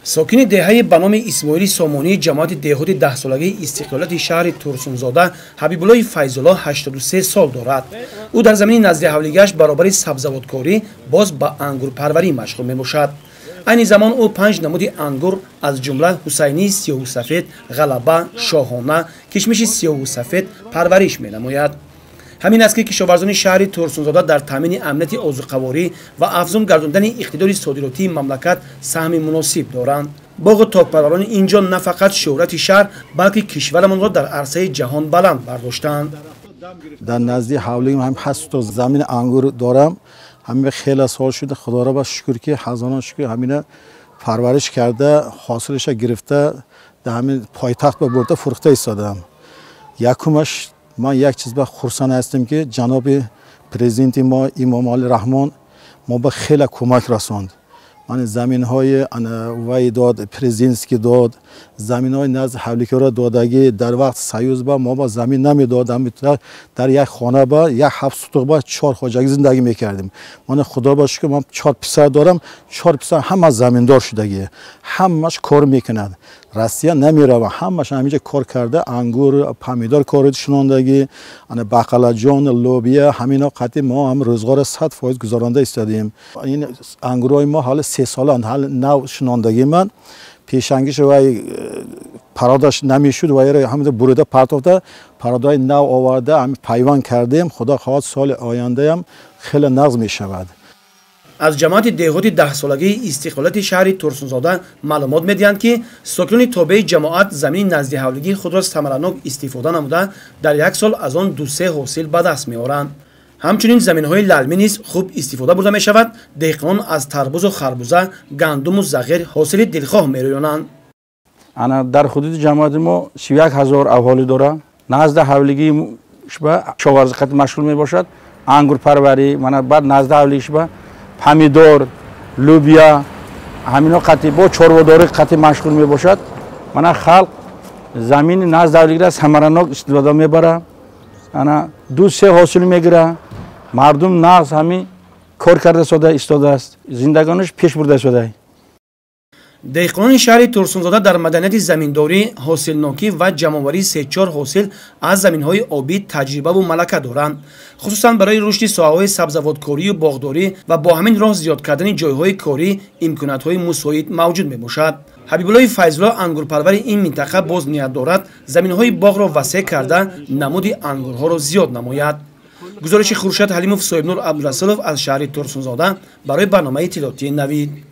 ساکن دهه به نام اسماعیل سامانی جماعت دهات 10 سالگی استقلالت شهر ترسونزاده حبیب الله فیض الله 83 سال دارد. او در زمین نزد حولیگش برابر سبزوادکاری باز به انگور پروری مشغول میباشد. این زمان او 5 نمود انگور از جمله حسینی سیاه و سفید، غلبه، شاهانه، کشمش سیاه و سفید پرورش می‌نماید. همین است که کشاورزان شهر ترسونزاده در تامین امنیت آذوقه‌واری و افزون گرداندن اقتدار صادراتی مملکت سهم مناسب دارند. باغ تاک‌پروران اینجا نه فقط شهرت شهر بلکه کشورمان را در عرصه جهان بلند برداشتند. در نزدیک حولیگم هم 7 تا زمین انگور دارم. همین خیلی سال شده خدا را با شکر که هزاران شکر همین پرورش کرده حاصلش گرفته در همین پایتخت به برده فروخته ایستادم. یکمش من یک چیز به خرسند هستم که جناب پرزیدنت ما امام علی رحمان ما به خیلی کمک رساند. من زمین های وی داد پرزیدنت که داد زمین های نزد حولیکارا دادگی در وقت سیوز با ما با زمین نمیدادم در یک خانه با یک 7 ستوق با 4 خواجگی زندگی میکردیم. من خدا باشه که من 4 پسر دارم 4 پسر همه زمیندار شدگی همش کار میکنند راستی نمیره و همش همینجا کار کرده انگور پمیدار کار شنوندگی بقلاجان لوبیا همینا قطعی ما هم روزگار 100% گذرانده استادیم. این انگورای ما حال 3 سالان حال نو شنوندگی من پیشنگیش وای پراداش نمیشد و همین بریده پرتافته پرادای نو آورده هم پیوند کردیم. خدا خواهد سال آینده هم خیلی نظم می شود. از جماعت دهات 10 سالگی استقلالت شهر ترسونزاده معلومات میدهند که ساکنان تابع جماعت زمین نزد حولیگی خود را ثمراناک استفاده نموده در یک سال از آن 2-3 حاصل به دست میآورند. همچنین زمین‌های للمی نیز خوب استفاده برده می شود. دهقانان از تربوز و خربوزه، گندم و زغیر حاصل دلخواه می‌رویانند. انا در حدود جماعت ما 31000 اهالی داره. نزد حولیگی شبه کشاورزی خط مشغول می باشد. انگور پروری من بعد نزد حولیگی شبه پمیدار، لوبیا همینا قطعی با چرواداری قطعی مشغول می باشد. من خلق زمین نزد حولیگی را ثمراناک استفاده میبره. انا 2-3 حاصل میگیره. مردم ناز همین کار کرده شده ایستاده است. زندگانش پیش برده شده. دهقانان شهر ترسونزاده در مدنیت زمینداری، حاصلناکی و جمع‌آوری 3-4 حاصل از زمین‌های آبی تجربه و ملکه دارند. خصوصا برای رشد ساحه‌های سبزوادکاری و باغداری و با همین راه زیاد کردن جای‌های کاری امکانات‌های مساعد موجود میباشد. حبیب الله فیض الله انگورپرور این منطقه باز نیت دارد زمین‌های باغ را وسیع کرده نمود انگورها را زیاد نماید. گزارش خورشید حلیموف صاحب نور عبدالرسولов از شهر ترسونزاده برای برنامه اطلاعاتی نوید.